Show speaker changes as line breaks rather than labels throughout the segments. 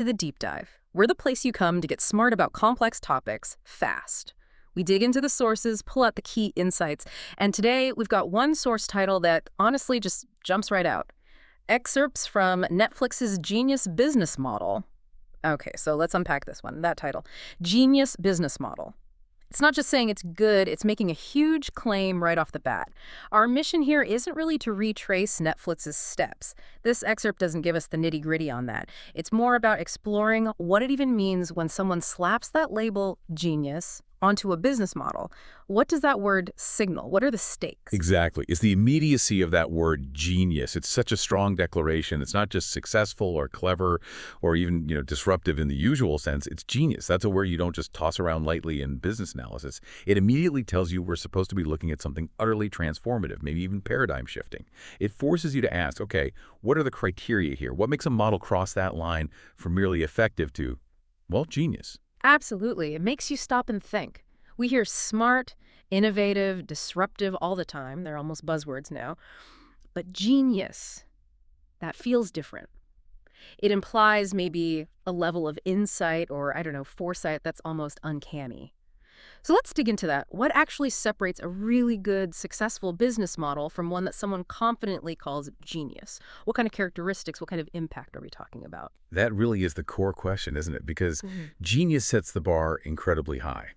To the deep dive. We're the place you come to get smart about complex topics fast. We dig into the sources, pull out the key insights, and today we've got one source title that honestly just jumps right out. Excerpts from Netflix's Genius Business Model. Okay, so let's unpack this one, that title. Genius Business Model. It's not just saying it's good, it's making a huge claim right off the bat. Our mission here isn't really to retrace Netflix's steps. This excerpt doesn't give us the nitty-gritty on that. It's more about exploring what it even means when someone slaps that label, genius, onto a business model. What does that word signal? What are the stakes?
Exactly. It's the immediacy of that word genius. It's such a strong declaration. It's not just successful or clever or even, disruptive in the usual sense. It's genius. That's a word you don't just toss around lightly in business analysis. It immediately tells you we're supposed to be looking at something utterly transformative, maybe even paradigm shifting. It forces you to ask, okay, what are the criteria here? What makes a model cross that line from merely effective to, well, genius?
Absolutely. It makes you stop and think. We hear smart, innovative, disruptive all the time. They're almost buzzwords now. But genius, that feels different. It implies maybe a level of insight or, foresight that's almost uncanny. So let's dig into that. What actually separates a really good, successful business model from one that someone confidently calls genius? What kind of characteristics, what kind of impact are we talking about?
That really is the core question, isn't it? Because genius sets the bar incredibly high.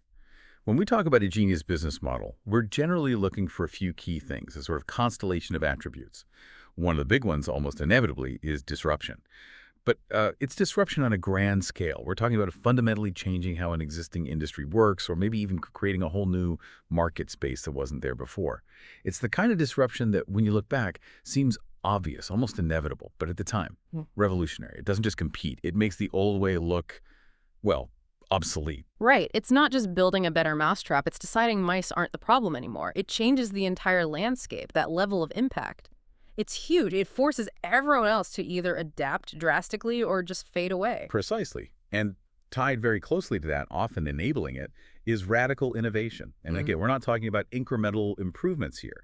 When we talk about a genius business model, we're generally looking for a few key things, a sort of constellation of attributes. One of the big ones, almost inevitably, is disruption. But it's disruption on a grand scale. We're talking about fundamentally changing how an existing industry works, or maybe even creating a whole new market space that wasn't there before. It's the kind of disruption that, when you look back, seems obvious, almost inevitable, but at the time, revolutionary. It doesn't just compete. It makes the old way look, well, obsolete.
Right. It's not just building a better mousetrap. It's deciding mice aren't the problem anymore. It changes the entire landscape, that level of impact. It's huge. It forces everyone else to either adapt drastically or just fade away.
Precisely. And tied very closely to that, often enabling it, is radical innovation. And again, we're not talking about incremental improvements here.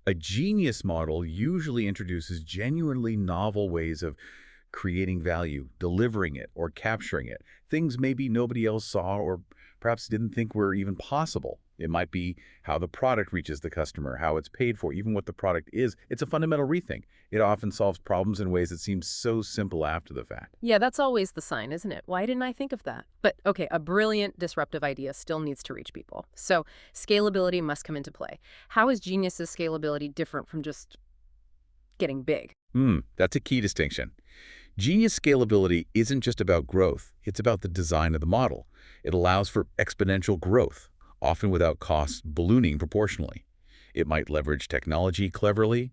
A genius model usually introduces genuinely novel ways of creating value, delivering it, or capturing it. Things maybe nobody else saw or perhaps didn't think were even possible. It might be how the product reaches the customer, how it's paid for, even what the product is. It's a fundamental rethink. It often solves problems in ways that seem so simple after the fact.
Yeah, that's always the sign, isn't it? Why didn't I think of that? But okay, a brilliant disruptive idea still needs to reach people. So scalability must come into play. How is Genius's scalability different from just getting big?
That's a key distinction. Genius scalability isn't just about growth. It's about the design of the model. It allows for exponential growth, often without costs ballooning proportionally. It might leverage technology cleverly,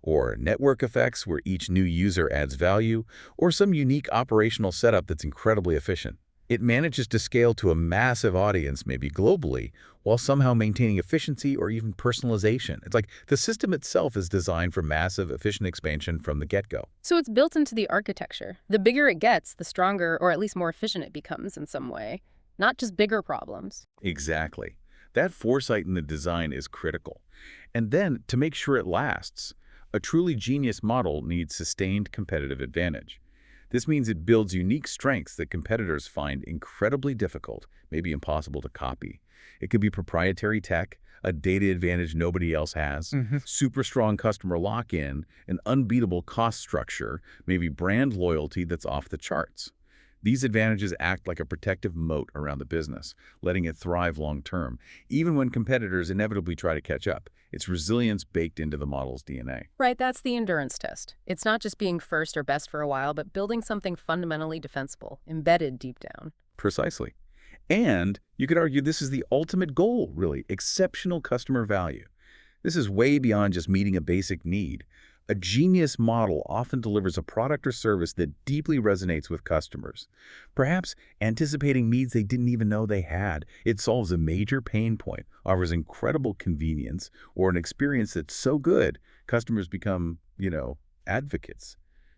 or network effects where each new user adds value, or some unique operational setup that's incredibly efficient. It manages to scale to a massive audience, maybe globally, while somehow maintaining efficiency or even personalization. It's like the system itself is designed for massive, efficient expansion from the get-go.
So it's built into the architecture. The bigger it gets, the stronger or at least more efficient it becomes in some way. Not just bigger problems.
Exactly. That foresight in the design is critical. And then, to make sure it lasts, a truly genius model needs sustained competitive advantage. This means it builds unique strengths that competitors find incredibly difficult, maybe impossible to copy. It could be proprietary tech, a data advantage nobody else has, super strong customer lock-in, an unbeatable cost structure, maybe brand loyalty that's off the charts. These advantages act like a protective moat around the business, letting it thrive long-term, even when competitors inevitably try to catch up. It's resilience baked into the model's DNA.
Right, that's the endurance test. It's not just being first or best for a while, but building something fundamentally defensible, embedded deep down.
Precisely. And you could argue this is the ultimate goal, really, exceptional customer value. This is way beyond just meeting a basic need. A genius model often delivers a product or service that deeply resonates with customers, perhaps anticipating needs they didn't even know they had. It solves a major pain point, offers incredible convenience, or an experience that's so good, customers become, advocates.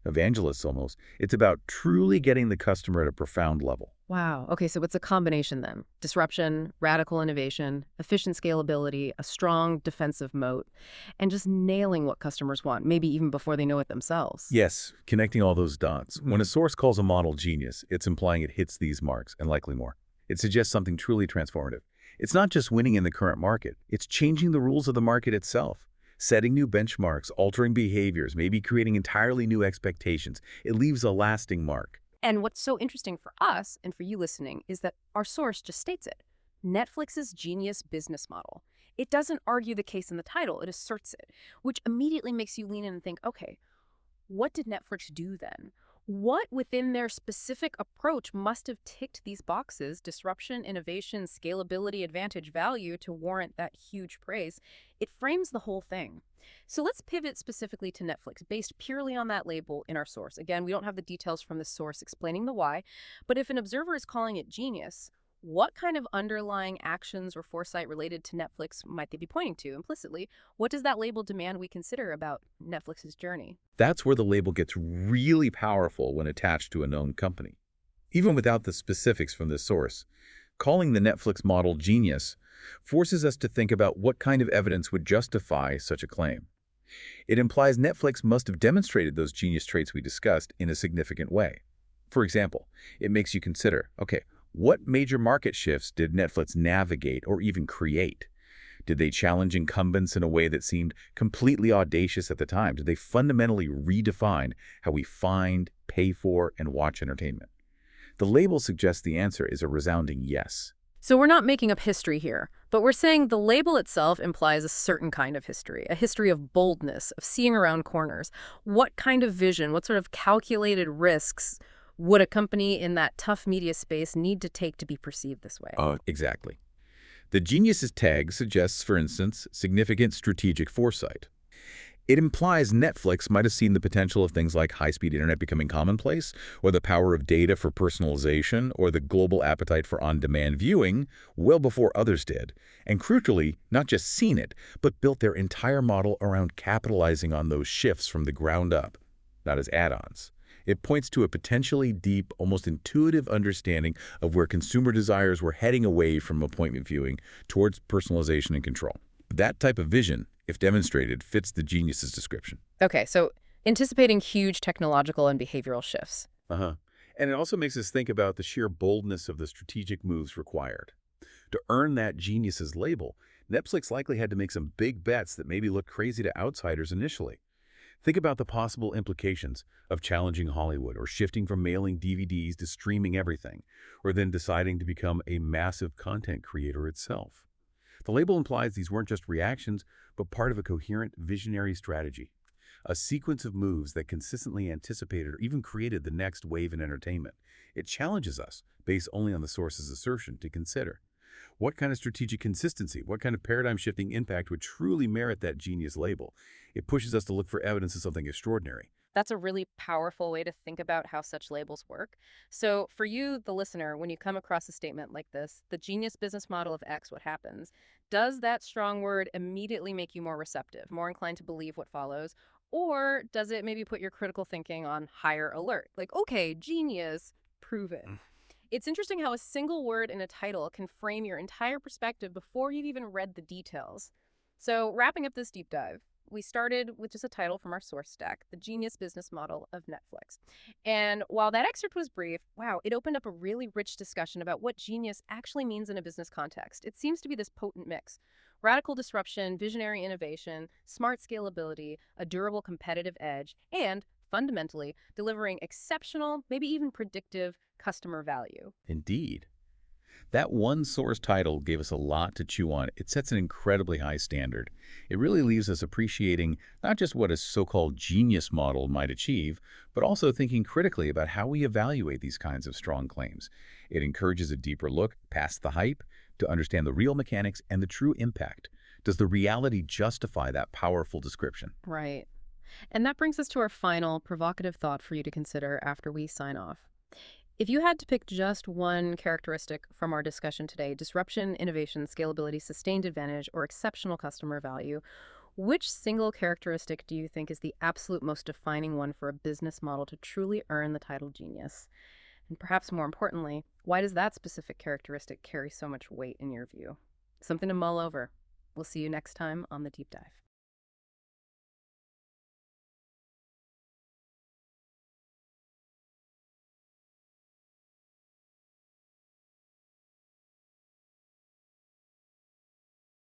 evangelists almost. It's about truly getting the customer at a profound level.
Wow. Okay, so it's a combination then. Disruption, radical innovation, efficient scalability, a strong defensive moat, and just nailing what customers want, maybe even before they know it themselves.
Yes, connecting all those dots. When a source calls a model genius, it's implying it hits these marks, and likely more. It suggests something truly transformative. It's not just winning in the current market, it's changing the rules of the market itself. Setting new benchmarks, altering behaviors, maybe creating entirely new expectations. It leaves a lasting mark.
And what's so interesting for us and for you listening is that our source just states it. Netflix's genius business model. It doesn't argue the case in the title, it asserts it, which immediately makes you lean in and think, okay, what did Netflix do then? What within their specific approach must have ticked these boxes, disruption, innovation, scalability, advantage, value, to warrant that huge praise? It frames the whole thing. So let's pivot specifically to Netflix, based purely on that label in our source. Again, we don't have the details from the source explaining the why, but if an observer is calling it genius, what kind of underlying actions or foresight related to Netflix might they be pointing to implicitly? What does that label demand we consider about Netflix's journey?
That's where the label gets really powerful when attached to a known company. Even without the specifics from the source, calling the Netflix model genius forces us to think about what kind of evidence would justify such a claim. It implies Netflix must have demonstrated those genius traits we discussed in a significant way. For example, it makes you consider, okay, what major market shifts did Netflix navigate or even create? Did they challenge incumbents in a way that seemed completely audacious at the time? Did they fundamentally redefine how we find, pay for, and watch entertainment? The label suggests the answer is a resounding yes.
So we're not making up history here, but we're saying the label itself implies a certain kind of history, a history of boldness, of seeing around corners. What kind of vision, what sort of calculated risks would a company in that tough media space need to take to be perceived this way?
Exactly. The genius's tag suggests, for instance, significant strategic foresight. It implies Netflix might have seen the potential of things like high-speed internet becoming commonplace, or the power of data for personalization, or the global appetite for on-demand viewing well before others did. And crucially, not just seen it, but built their entire model around capitalizing on those shifts from the ground up, not as add-ons. It points to a potentially deep, almost intuitive understanding of where consumer desires were heading away from appointment viewing towards personalization and control. That type of vision, if demonstrated, fits the genius's description.
Okay, so anticipating huge technological and behavioral shifts.
And it also makes us think about the sheer boldness of the strategic moves required. To earn that genius's label, Netflix likely had to make some big bets that maybe looked crazy to outsiders initially. Think about the possible implications of challenging Hollywood, or shifting from mailing DVDs to streaming everything, or then deciding to become a massive content creator itself. The label implies these weren't just reactions, but part of a coherent, visionary strategy, a sequence of moves that consistently anticipated or even created the next wave in entertainment. It challenges us, based only on the source's assertion, to consider what kind of strategic consistency, what kind of paradigm-shifting impact would truly merit that genius label. It pushes us to look for evidence of something extraordinary.
That's a really powerful way to think about how such labels work. So for you, the listener, when you come across a statement like this, the genius business model of X, what happens? Does that strong word immediately make you more receptive, more inclined to believe what follows? Or does it maybe put your critical thinking on higher alert? Like, okay, genius, prove it. It's interesting how a single word in a title can frame your entire perspective before you've even read the details. So wrapping up this deep dive, we started with just a title from our source stack, The Genius Business Model of Netflix. And while that excerpt was brief, wow, it opened up a really rich discussion about what genius actually means in a business context. It seems to be this potent mix: radical disruption, visionary innovation, smart scalability, a durable competitive edge, and fundamentally delivering exceptional, maybe even predictive customer value.
Indeed. That one source title gave us a lot to chew on. It sets an incredibly high standard. It really leaves us appreciating not just what a so-called genius model might achieve, but also thinking critically about how we evaluate these kinds of strong claims. It encourages a deeper look past the hype to understand the real mechanics and the true impact. Does the reality justify that powerful description?
Right. And that brings us to our final provocative thought for you to consider after we sign off. If you had to pick just one characteristic from our discussion today, disruption, innovation, scalability, sustained advantage, or exceptional customer value, Which single characteristic do you think is the absolute most defining one for a business model to truly earn the title genius? And perhaps more importantly, why does that specific characteristic carry so much weight in your view? Something to mull over. We'll see you next time on The Deep Dive.